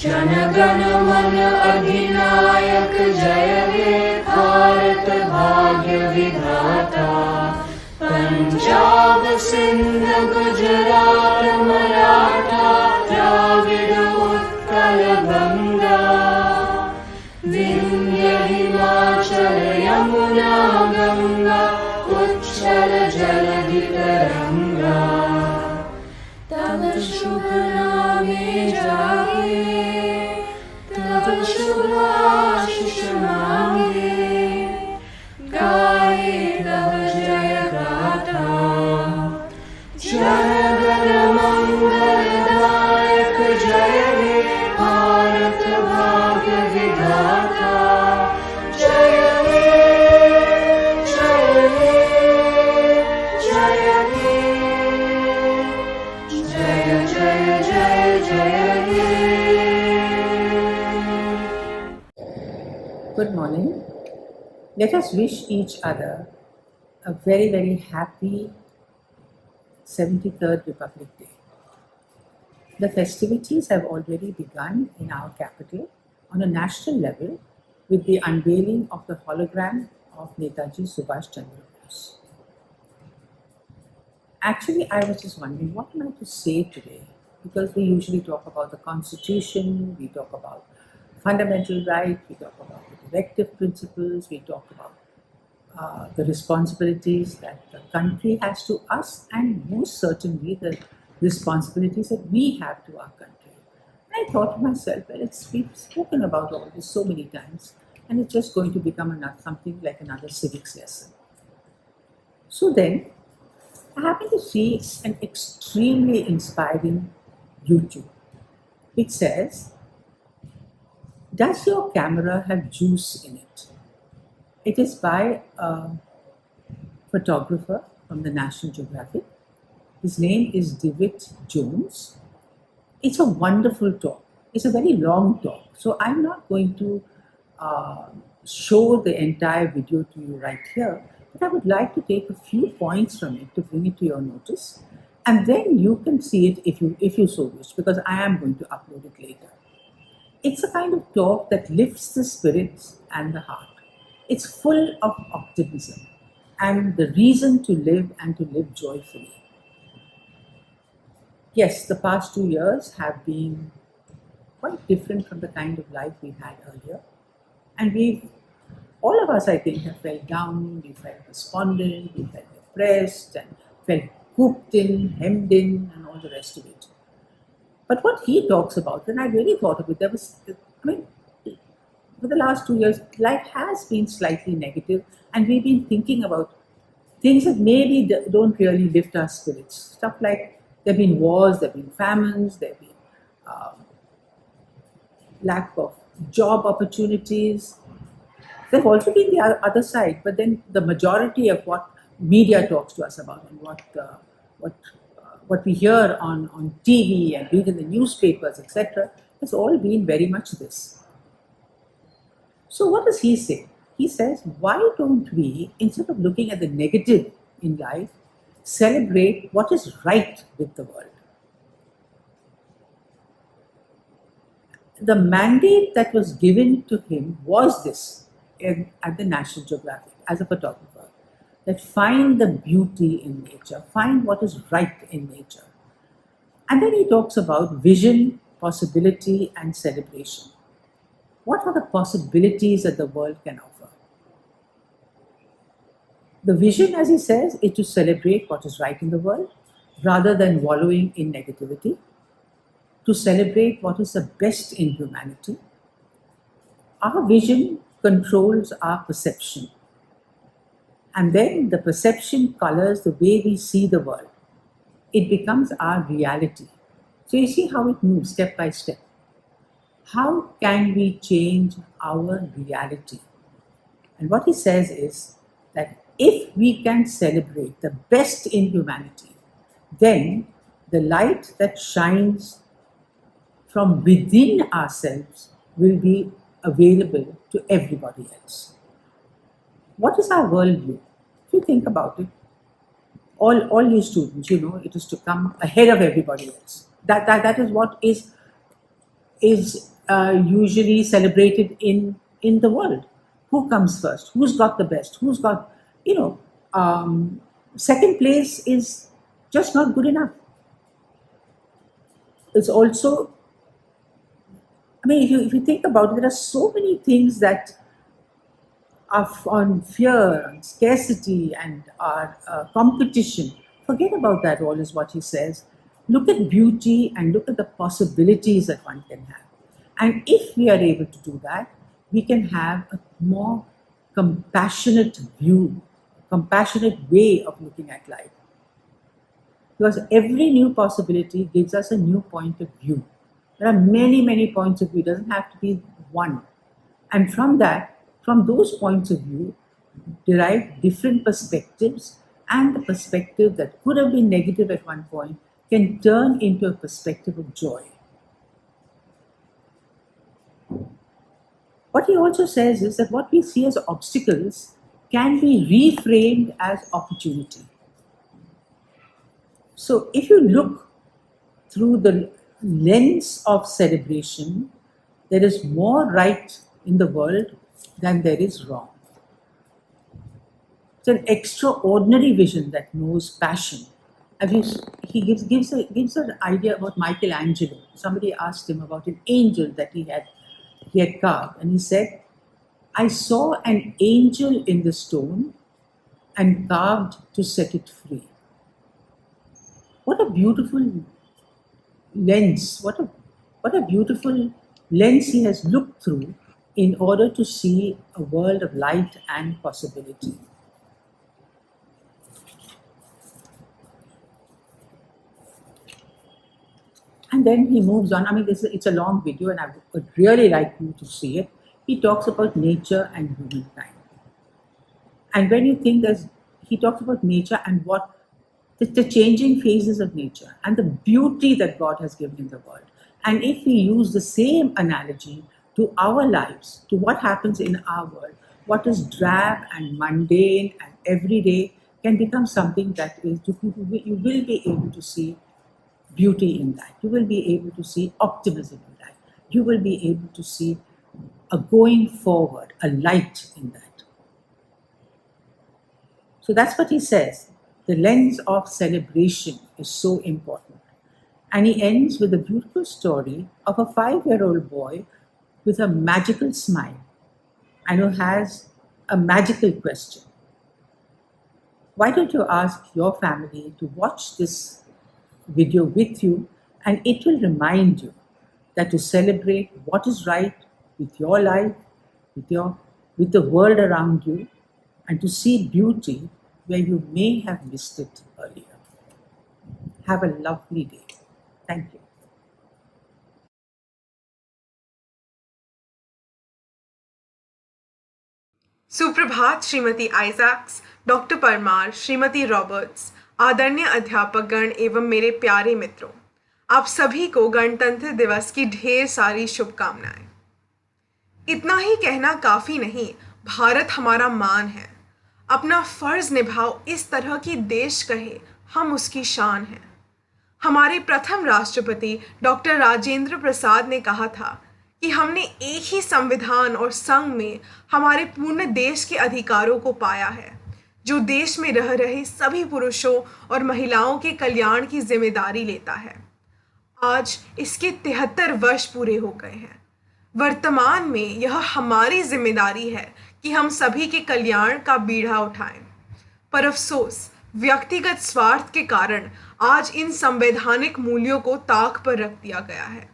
जनगण मन अधिनायक जय हे भारत भाग्य विधाता। पंजाब सिंध गुजरात मराठा द्राविड़ उत्कल गंगा। विंध्य हिमाचल यमुना गंगा उच्छल जलधि तरंगा। तब शुभ नामे जागे तब शुभ आशीष मांगे। गाए तब जय गाथा जनगण मंगलदायक जय हे भारत भाग्य विधाता। जय हे जय हे जय हे जय जय जय जय हे। Good morning. Let us wish each other a very, very happy 73rd Republic Day. The festivities have already begun in our capital on a national level with the unveiling of the hologram of Netaji Subhash Chandra Bose. Actually, I was just wondering, what am I to say today? Because we usually talk about the Constitution, we talk about fundamental rights, we talk about the directive principles, we talk about the responsibilities that the country has to us, and most certainly the responsibilities that we have to our country. And I thought to myself, well, we've spoken about all this so many times, and it's just going to become something like another civics lesson. So then, I happened to see an extremely inspiring YouTube which says, does your camera have juice in it? It is by a photographer from the National Geographic. His name is David Jones. It's a wonderful talk. It's a very long talk. So I'm not going to show the entire video to you right here, but I would like to take a few points from it to bring it to your notice. And then you can see it if you so wish, because I am going to upload it later. It's a kind of talk that lifts the spirits and the heart. It's full of optimism and the reason to live and to live joyfully. Yes, the past 2 years have been quite different from the kind of life we had earlier. And all of us, I think, have felt down, we felt despondent, we felt depressed, and felt cooped in, hemmed in, and all the rest of it. But what he talks about, when I really thought of it, for the last 2 years, life has been slightly negative, and we've been thinking about things that maybe don't really lift our spirits. Stuff like there have been wars, there have been famines, there have been lack of job opportunities. There have also been the other side, but then the majority of what media talks to us about and what we hear on TV and read in the newspapers, etc., has all been very much this. So what does he say? He says, why don't we, instead of looking at the negative in life, celebrate what is right with the world? The mandate that was given to him was this at the National Geographic as a photographer, that find the beauty in nature, find what is right in nature. And then he talks about vision, possibility, and celebration. What are the possibilities that the world can offer? The vision, as he says, is to celebrate what is right in the world rather than wallowing in negativity, to celebrate what is the best in humanity. Our vision controls our perception. And then the perception colors the way we see the world. It becomes our reality. So you see how it moves step by step. How can we change our reality? And what he says is that if we can celebrate the best in humanity, then the light that shines from within ourselves will be available to everybody else. What is our worldview? If you think about it, all you students, it is to come ahead of everybody else. That is what is is usually celebrated in the world. Who comes first? Who's got the best? Who's got, you know, second place is just not good enough. It's also, I mean, if you think about it, there are so many things that are on fear, on scarcity, and our competition. Forget about that all, is what he says. Look at beauty and look at the possibilities that one can have. And if we are able to do that, we can have a more compassionate view, compassionate way of looking at life. Because every new possibility gives us a new point of view. There are many, many points of view. It doesn't have to be one. And from that, from those points of view, derive different perspectives, and the perspective that could have been negative at one point can turn into a perspective of joy. What he also says is that what we see as obstacles can be reframed as opportunity. So if you look through the lens of celebration, there is more right in the world than there is wrong. It's an extraordinary vision that knows passion. He gives an idea about Michelangelo. Somebody asked him about an angel that he had carved, and he said, "I saw an angel in the stone and carved to set it free." What a beautiful lens! What a beautiful lens he has looked through in order to see a world of light and possibility. And then he moves on. I mean, it's a long video, and I would really like you to see it. He talks about nature and humankind. And when you think he talks about nature and what the changing phases of nature and the beauty that God has given in the world. And if we use the same analogy to our lives, to what happens in our world, what is drab and mundane and everyday can become something that is, you will be able to see beauty in that. You will be able to see optimism in that. You will be able to see a going forward, a light in that. So that's what he says. The lens of celebration is so important. And he ends with a beautiful story of a 5-year-old boy with a magical smile and who has a magical question. Why don't you ask your family to watch this video with you, and it will remind you that to celebrate what is right with your life, with the world around you, and to see beauty where you may have missed it earlier. Have a lovely day. Thank you. सुप्रभात Shrimati Isaac's, doctor Parmar, Shrimati Roberts, आदरणीय अध्यापकगण एवं मेरे प्यारे मित्रों, आप सभी को गणतंत्र दिवस की ढेर सारी शुभकामनाएं। इतना ही कहना काफ़ी नहीं, भारत हमारा मान है। अपना फ़र्ज़ निभाओ इस तरह की देश कहे हम उसकी शान हैं। हमारे प्रथम राष्ट्रपति डॉक्टर राजेंद्र प्रसाद ने कहा था कि हमने एक ही संविधान और संघ में हमारे पूर्ण देश के अधिकारों को पाया है, जो देश में रह रहे सभी पुरुषों और महिलाओं के कल्याण की जिम्मेदारी लेता है। आज इसके 73 वर्ष पूरे हो गए हैं। वर्तमान में यह हमारी जिम्मेदारी है कि हम सभी के कल्याण का बीड़ा उठाएं। पर अफसोस, व्यक्तिगत स्वार्थ के कारण आज इन संवैधानिक मूल्यों को ताक पर रख दिया गया है।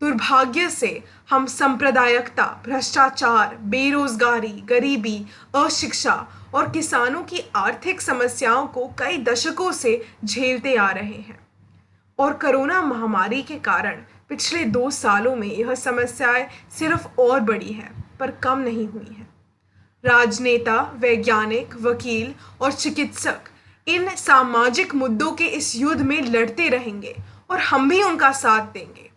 दुर्भाग्य से हम सांप्रदायिकता, भ्रष्टाचार, बेरोजगारी, गरीबी, अशिक्षा और किसानों की आर्थिक समस्याओं को कई दशकों से झेलते आ रहे हैं। और कोरोना महामारी के कारण पिछले 2 सालों में यह समस्याएं सिर्फ और बढ़ी हैं, पर कम नहीं हुई हैं। राजनेता, वैज्ञानिक, वकील और चिकित्सक इन सामाजिक मुद्दों के इस युद्ध में लड़ते रहेंगे और हम भी उनका साथ देंगे।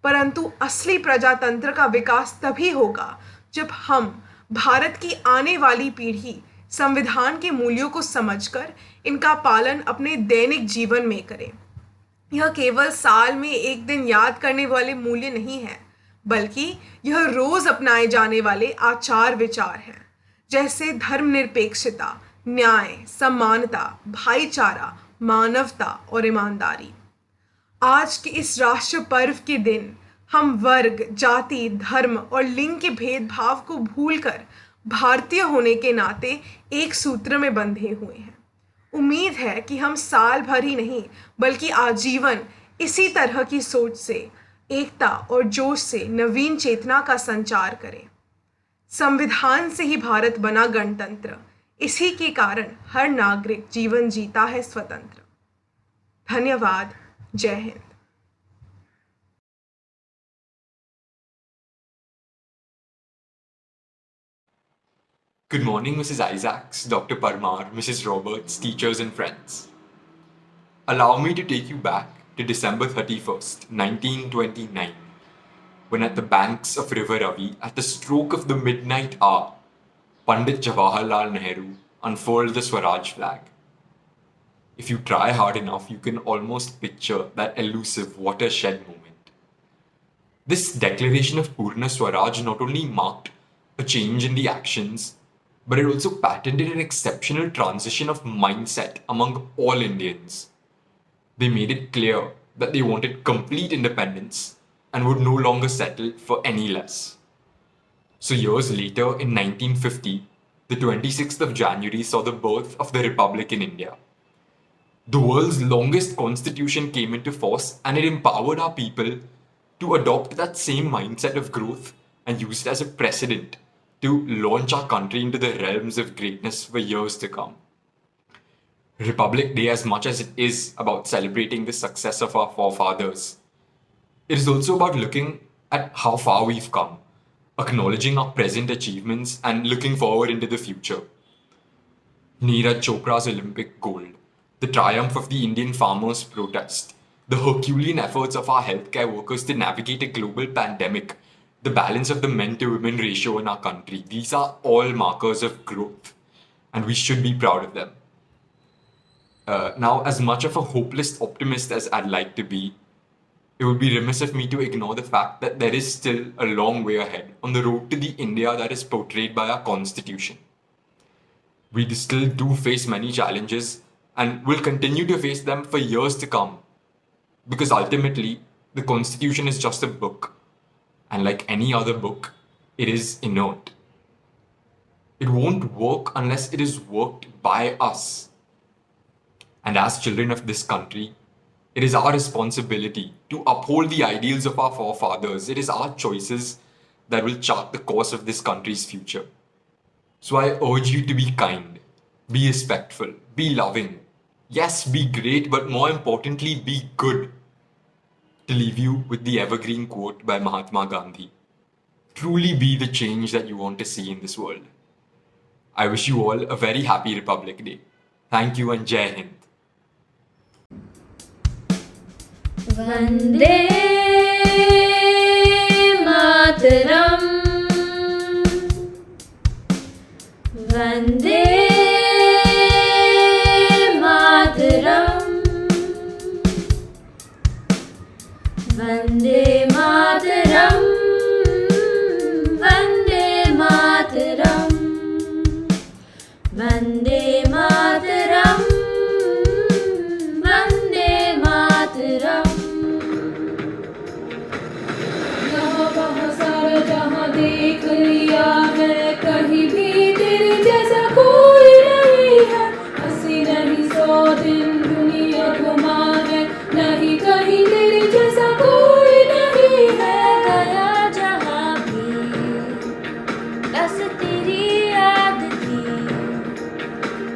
परंतु असली प्रजातंत्र का विकास तभी होगा जब हम, भारत की आने वाली पीढ़ी, संविधान के मूल्यों को समझकर इनका पालन अपने दैनिक जीवन में करें। यह केवल साल में एक दिन याद करने वाले मूल्य नहीं है, बल्कि यह रोज अपनाए जाने वाले आचार विचार हैं, जैसे धर्मनिरपेक्षता, न्याय, समानता, भाईचारा, मानवता और ईमानदारी। आज के इस राष्ट्र पर्व के दिन हम वर्ग, जाति, धर्म और लिंग के भेदभाव को भूलकर भारतीय होने के नाते एक सूत्र में बंधे हुए हैं। उम्मीद है कि हम साल भर ही नहीं बल्कि आजीवन इसी तरह की सोच से, एकता और जोश से नवीन चेतना का संचार करें। संविधान से ही भारत बना गणतंत्र, इसी के कारण हर नागरिक जीवन जीता है स्वतंत्र। धन्यवाद। जय Hind. Good morning, Mrs. Isaacs, Dr. Parmar, Mrs. Roberts, teachers and friends. Allow me to take you back to December 31st, 1929, when at the banks of River Ravi, at the stroke of the midnight hour, Pandit Jawaharlal Nehru unfurled the Swaraj flag. If you try hard enough, you can almost picture that elusive watershed moment. This declaration of Purna Swaraj not only marked a change in the actions, but it also patented an exceptional transition of mindset among all Indians. They made it clear that they wanted complete independence and would no longer settle for any less. So years later, in 1950, the 26th of January saw the birth of the Republic in India. The world's longest constitution came into force, and it empowered our people to adopt that same mindset of growth and use it as a precedent to launch our country into the realms of greatness for years to come. Republic Day, as much as it is about celebrating the success of our forefathers, it is also about looking at how far we've come, acknowledging our present achievements, and looking forward into the future. Neeraj Chopra's Olympic gold, the triumph of the Indian farmers' protest, the Herculean efforts of our healthcare workers to navigate a global pandemic, the balance of the men to women ratio in our country, these are all markers of growth, and we should be proud of them. Now, as much of a hopeless optimist as I'd like to be, it would be remiss of me to ignore the fact that there is still a long way ahead on the road to the India that is portrayed by our Constitution. We still do face many challenges and will continue to face them for years to come, because ultimately, the Constitution is just a book, and like any other book, it is inert. It won't work unless it is worked by us. And as children of this country, it is our responsibility to uphold the ideals of our forefathers. It is our choices that will chart the course of this country's future. So I urge you to be kind, be respectful, be loving. Yes, be great, but more importantly, be good. To leave you with the evergreen quote by Mahatma Gandhi: truly be the change that you want to see in this world. I wish you all a very happy Republic Day. Thank you and Jai Hind. Vande Mataram Vande Mataram Vande Mataram Vande Mataram Vande Mataram Vande Mataram जहाँ देख लिया है कहीं भी तेरे जैसा कोई नहीं है। हंसी नहीं 100 दिन दुनिया घुमा है, नहीं कहीं तेरे जैसा कोई नहीं है। गया जहाँ भी बस तेरी याद थी,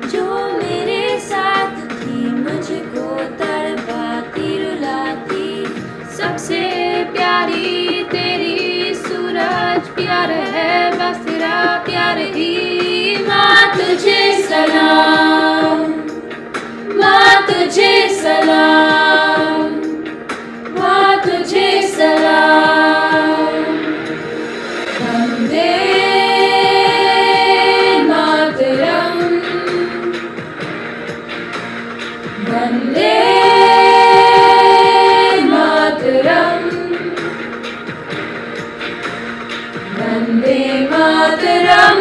जो मेरे साथ थी, मुझको तड़पाती रुलाती। सबसे प्यारी तेरी सूरज प्यार है, बस तेरा प्यार ही। माँ तुझे सलाम, माँ तुझे सलाम, माँ तुझे सलाम। Vande Mataram Vande Mataram Vande Mataram,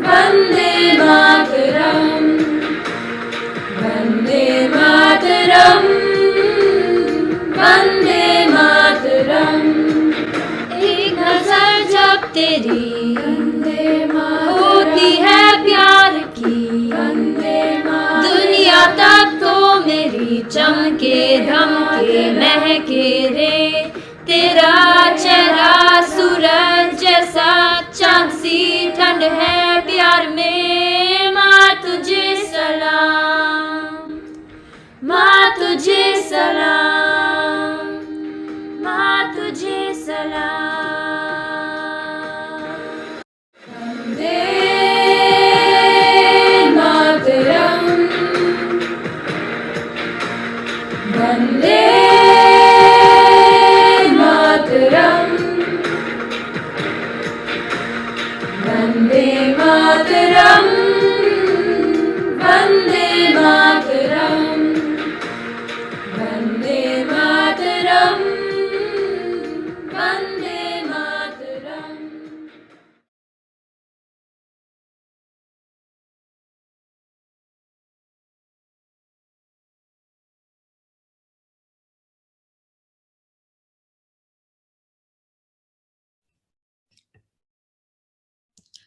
Vande Mataram, Vande Mataram, Vande Mataram. एक नजर जब तेरी वंदे मातरम होती है प्यार की वंदे मातरम दुनिया तक तो मेरी चमके धमके महके रे तेरा चेहरा सूरज जैसा चांद सी ठंड है प्यार में माँ तुझे सलाम माँ तुझे सलाम माँ तुझे सलाम Vande Mataram Vande Mataram Vande Mataram Vande Mataram Vande Mataram Vande Mataram.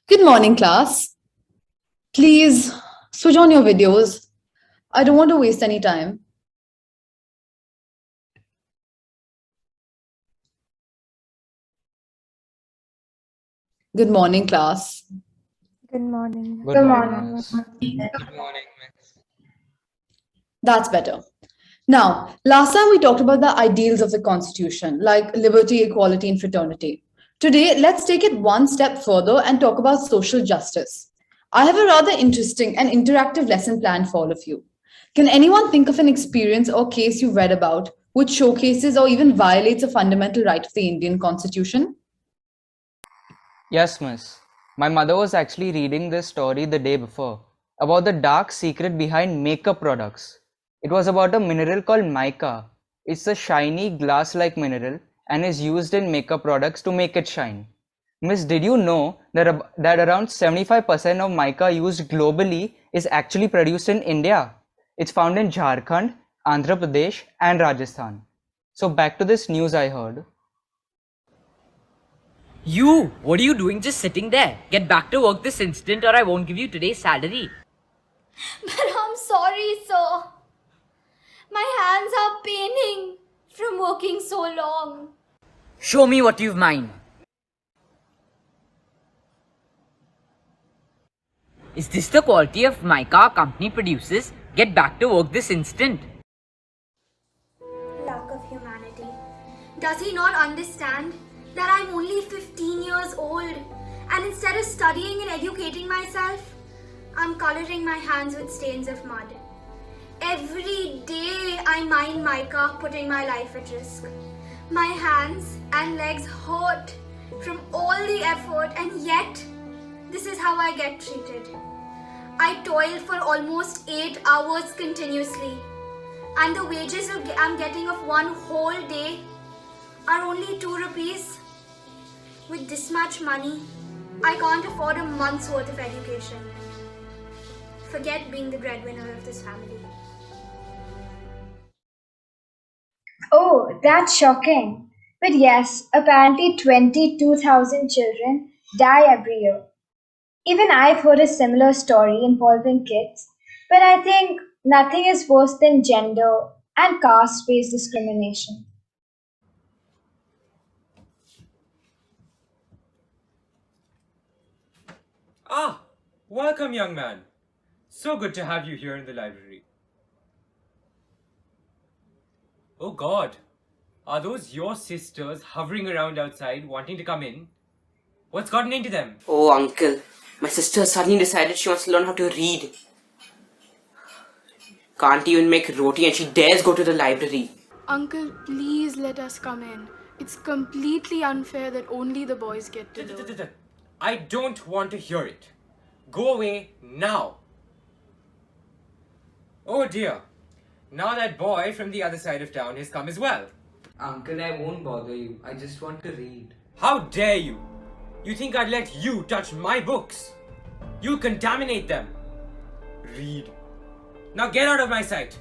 Good morning, class. Please switch on your videos. I don't want to waste any time. Good morning, class. Good morning. Good morning, miss. That's better. Now, last time we talked about the ideals of the Constitution, like liberty, equality, and fraternity. Today, let's take it one step further and talk about social justice. I have a rather interesting and interactive lesson planned for all of you. Can anyone think of an experience or case you've read about which showcases or even violates a fundamental right of the Indian Constitution? Yes, miss. My mother was actually reading this story the day before about the dark secret behind makeup products. It was about a mineral called mica. It's a shiny glass-like mineral and is used in makeup products to make it shine. Miss, did you know that around 75% of mica used globally is actually produced in India? It's found in Jharkhand, Andhra Pradesh, and Rajasthan. So back to this news I heard. You! What are you doing just sitting there? Get back to work this instant or I won't give you today's salary. But I'm sorry, sir. My hands are paining from working so long. Show me what you've mined. Is this the quality of mica our company produces? Get back to work this instant. Lack of humanity. Does he not understand that I'm only 15 years old and instead of studying and educating myself, I'm coloring my hands with stains of mud. Every day I mine mica, putting my life at risk. My hands and legs hurt from all the effort, and yet this is how I get treated. I toiled for almost 8 hours continuously, and the wages I'm getting of one whole day are only 2 rupees. With this much money, I can't afford a month's worth of education. Forget being the breadwinner of this family. Oh, that's shocking. But yes, apparently 22,000 children die every year. Even I've heard a similar story involving kids, but I think nothing is worse than gender and caste based discrimination. Ah, welcome, young man. So good to have you here in the library. Oh God, are those your sisters hovering around outside wanting to come in? What's gotten into them? Oh, uncle. My sister suddenly decided she wants to learn how to read. Can't even make roti and she dares go to the library. Uncle, please let us come in. It's completely unfair that only the boys get to learn. I don't want to hear it. Go away now. Oh dear. Now that boy from the other side of town has come as well. Uncle, I won't bother you. I just want to read. How dare you? You think I'd let you touch my books? You'll contaminate them. Read. Now get out of my sight.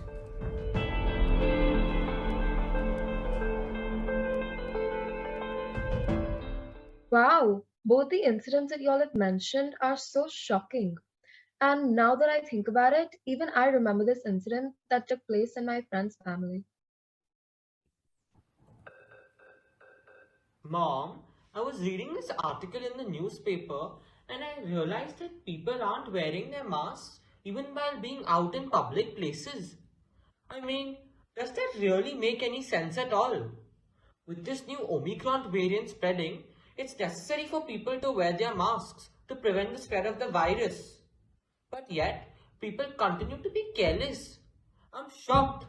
Wow, both the incidents that y'all have mentioned are so shocking. And now that I think about it, even I remember this incident that took place in my friend's family. Mom, I was reading this article in the newspaper and I realized that people aren't wearing their masks even while being out in public places. I mean, does that really make any sense at all? With this new Omicron variant spreading, it's necessary for people to wear their masks to prevent the spread of the virus. But yet, people continue to be careless. I'm shocked.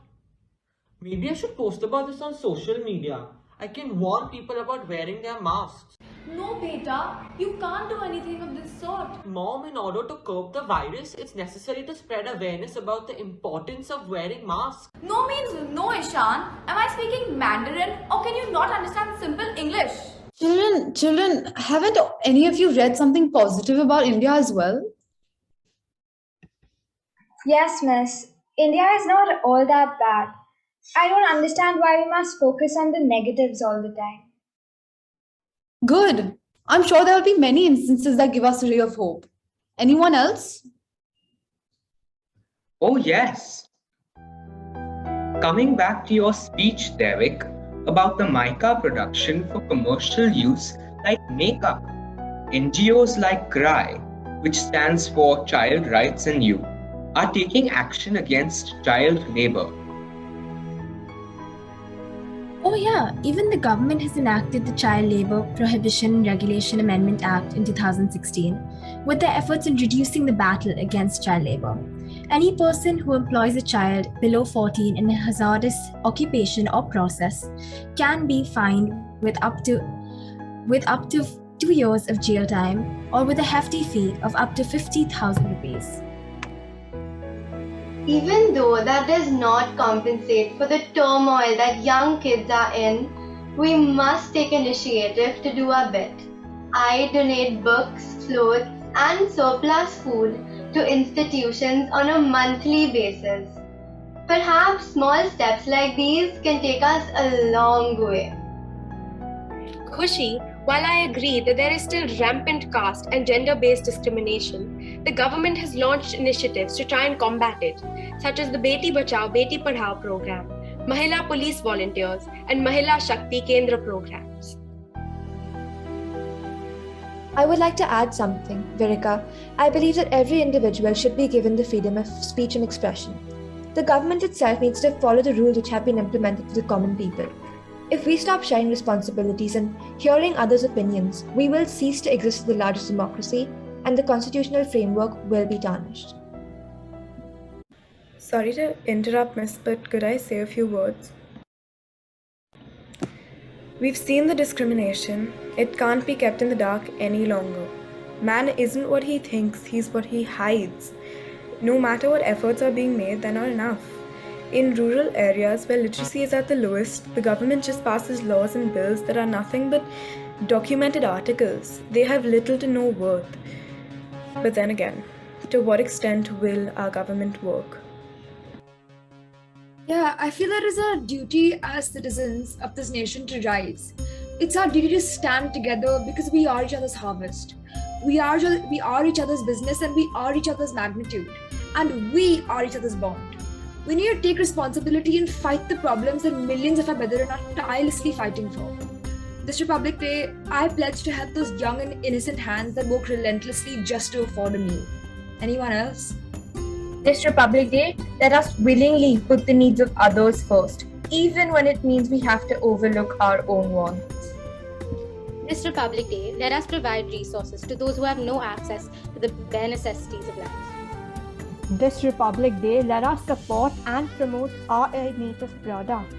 Maybe I should post about this on social media. I can warn people about wearing their masks. No, beta, you can't do anything of this sort. Mom, in order to curb the virus, it's necessary to spread awareness about the importance of wearing masks. No means no, Ishan. Am I speaking Mandarin or can you not understand simple English? Children, haven't any of you read something positive about India as well? Yes, miss. India is not all that bad. I don't understand why we must focus on the negatives all the time. Good. I'm sure there will be many instances that give us a ray of hope. Anyone else? Oh, yes. Coming back to your speech, Derek, about the mica production for commercial use like makeup, NGOs like CRY, which stands for Child Rights and You, are taking action against child labor. Oh yeah, even the government has enacted the Child Labour Prohibition and Regulation Amendment Act in 2016 with their efforts in reducing the battle against child labour. Any person who employs a child below 14 in a hazardous occupation or process can be fined with up to 2 years of jail time or with a hefty fee of up to 50,000 rupees. Even though that does not compensate for the turmoil that young kids are in, we must take initiative to do our bit. I donate books, clothes, and surplus food to institutions on a monthly basis. Perhaps small steps like these can take us a long way. Khushi, while I agree that there is still rampant caste and gender-based discrimination, the government has launched initiatives to try and combat it, such as the Beti Bachao Beti Padhao program, Mahila Police Volunteers, and Mahila Shakti Kendra programs. I would like to add something, Virika. I believe that every individual should be given the freedom of speech and expression. The government itself needs to follow the rules which have been implemented for the common people. If we stop sharing responsibilities and hearing others' opinions, we will cease to exist as the largest democracy and the constitutional framework will be tarnished. Sorry to interrupt, miss, but could I say a few words? We've seen the discrimination. It can't be kept in the dark any longer. Man isn't what he thinks, he's what he hides. No matter what efforts are being made, they're not enough. In rural areas where literacy is at the lowest, the government just passes laws and bills that are nothing but documented articles. They have little to no worth. But then again, to what extent will our government work? Yeah, I feel there is a duty as citizens of this nation to rise. It's our duty to stand together because we are each other's harvest. We are each other's business and we are each other's magnitude. And we are each other's bond. We need to take responsibility and fight the problems that millions of our brethren are tirelessly fighting for. This Republic Day, I pledge to help those young and innocent hands that work relentlessly just to afford a meal. Anyone else? This Republic Day, let us willingly put the needs of others first, even when it means we have to overlook our own wants. This Republic Day, let us provide resources to those who have no access to the bare necessities of life. This Republic Day, let us support and promote our native products.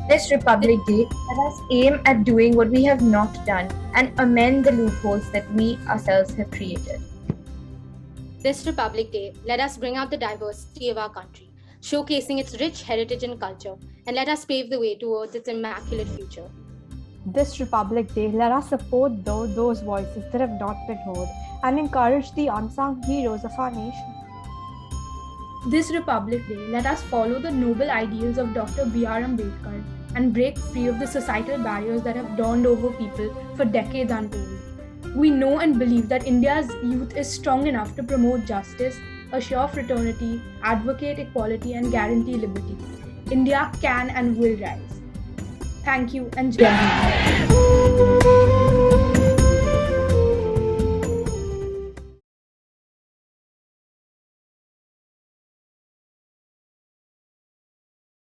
This Republic Day, let us aim at doing what we have not done and amend the loopholes that we ourselves have created. This Republic Day, let us bring out the diversity of our country, showcasing its rich heritage and culture, and let us pave the way towards its immaculate future. This Republic Day, let us support those voices that have not been heard and encourage the unsung heroes of our nation. This Republic Day, let us follow the noble ideals of Dr. B.R. Ambedkar and break free of the societal barriers that have dawned over people for decades untold. We know and believe that India's youth is strong enough to promote justice, assure fraternity, advocate equality, and guarantee liberty. India can and will rise. Thank you and Jai Hind.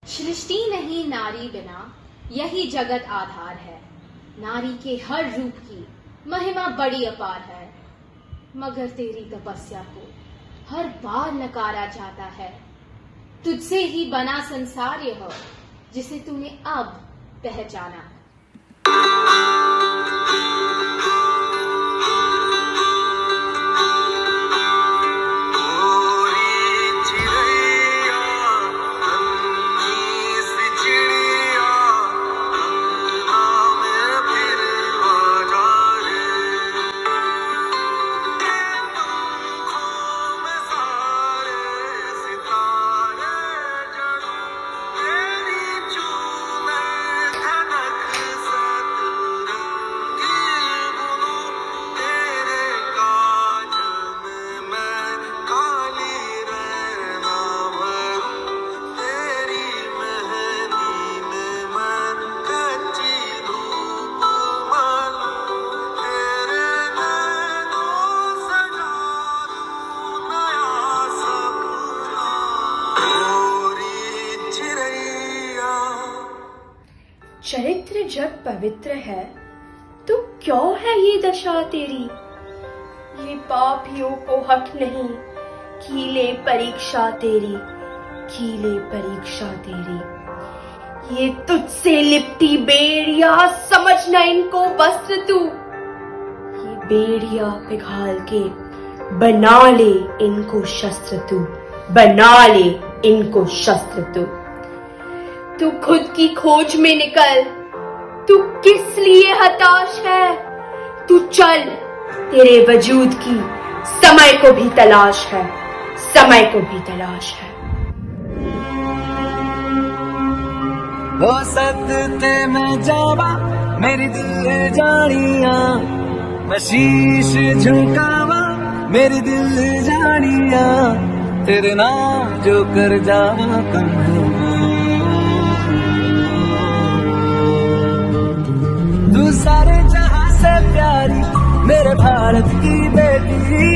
सृष्टि नहीं नारी बिना, यही जगत आधार है। नारी के हर रूप की महिमा बड़ी अपार है, मगर तेरी तपस्या को हर बार नकारा जाता है। तुझसे ही बना संसार यह, जिसे तूने अब पहचाना। चरित्र जब पवित्र है तो क्यों है ये दशा तेरी? ये पापियों को हट नहीं, कीले परीक्षा तेरी, कीले परीक्षा तेरी। ये तुझसे लिपटी बेड़िया, समझना इनको वस्त्र तू। ये बेड़िया पिघाल के बना ले इनको शस्त्र तू, बना ले इनको शस्त्र तू। तू खुद की खोज में निकल, तू किस लिए हताश है? तू चल, तेरे वजूद की समय को भी तलाश है, समय को भी तलाश है। हो सदते में जावा मेरी दिल जानिया, मैं शीश झुकावा मेरी दिल जानिया, तेरे नाम जो कर जावा कन्हैया। तू सारे जहां से प्यारी मेरे भारत की बेटी,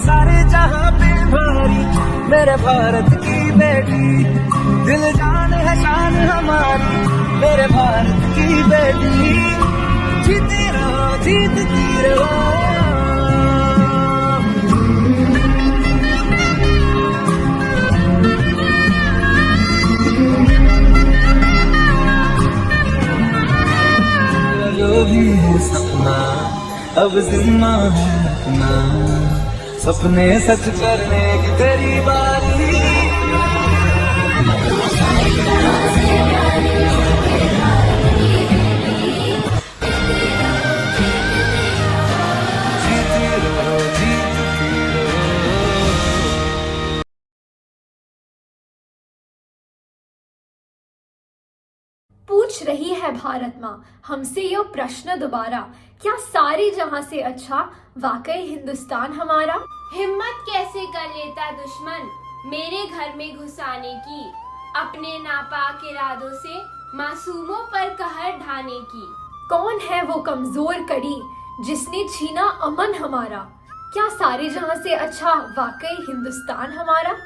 सारे जहां पे भारी मेरे भारत की बेटी। दिल जान है शान हमारी मेरे भारत की बेटी। जीती रहो जीतती रहो। जो भी है सपना अब जिम्मा है अपना, सपने सच करने की तेरी बारी। जीती रहो जीतती रहो। पूछ रही है भारत माँ हमसे यह प्रश्न दोबारा, क्या सारे जहां से अच्छा वाकई हिंदुस्तान हमारा? हिम्मत कैसे कर लेता दुश्मन मेरे घर में घुसाने की, अपने नापाक इरादों से मासूमों पर कहर ढाने की। कौन है वो कमजोर कड़ी जिसने छीना अमन हमारा? क्या सारे जहां से अच्छा वाकई हिंदुस्तान हमारा?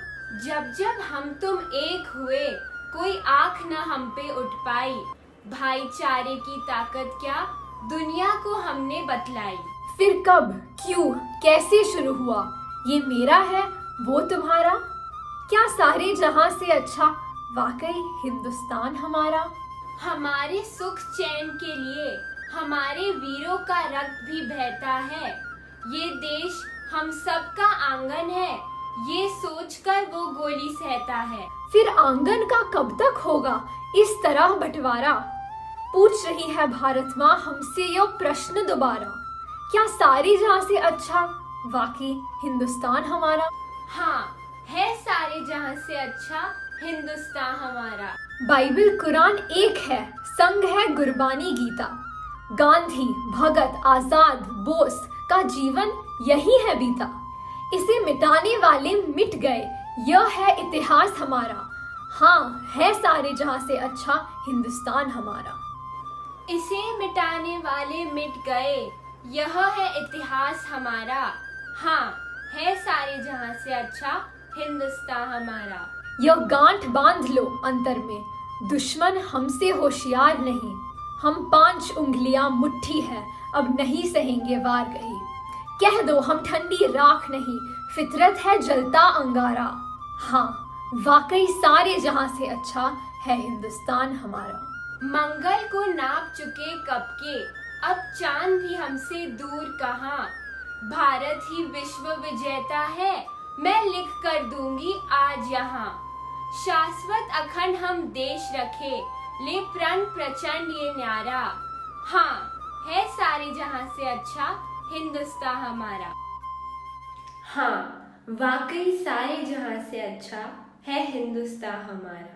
जब जब हम तुम एक हुए कोई आंख न हम पे उठ पाई, भाईचारे की ताकत क्या दुनिया को हमने बतलाई। फिर कब, क्यों, कैसे शुरू हुआ ये मेरा है वो तुम्हारा? क्या सारे जहां से अच्छा वाकई हिंदुस्तान हमारा? हमारे सुख चैन के लिए हमारे वीरों का रक्त भी बहता है। ये देश हम सबका आंगन है, ये सोचकर वो गोली सहता है। फिर आंगन का कब तक होगा इस तरह बंटवारा? पूछ रही है भारत माँ हमसे ये प्रश्न दोबारा, क्या सारे जहां से अच्छा वाकई हिंदुस्तान हमारा? हाँ, है सारे जहां से अच्छा हिंदुस्तान हमारा। बाइबल कुरान एक है, संग है गुरबानी गीता। गांधी, भगत, आजाद, बोस का जीवन यही है बीता। इसे मिटाने वाले मिट गए, यह है इतिहास हमारा। हाँ, है सारे जहां से अच्छा हिंदुस्तान हमारा। इसे मिटाने वाले मिट गए, यह है इतिहास हमारा। हाँ, है सारे जहां से अच्छा हिंदुस्तान हमारा। यह गांठ बांध लो अंतर में, दुश्मन हमसे होशियार नहीं। हम 5 उंगलियां मुट्ठी है, अब नहीं सहेंगे वार गही। कह दो हम ठंडी राख नहीं, फितरत है जलता अंगारा। हाँ, वाकई सारे जहां से अच्छा है हिंदुस्तान हमारा। मंगल को नाप चुके कब के, अब चांद भी हमसे दूर कहाँ। भारत ही विश्व विजेता है, मैं लिख कर दूंगी आज यहाँ। शाश्वत अखंड हम देश रखे, ले प्रण प्रचंड ये न्यारा। हाँ, है सारे जहां से अच्छा हिंदुस्तान हमारा। हाँ, वाकई सारे जहां से अच्छा है हिंदुस्तान हमारा।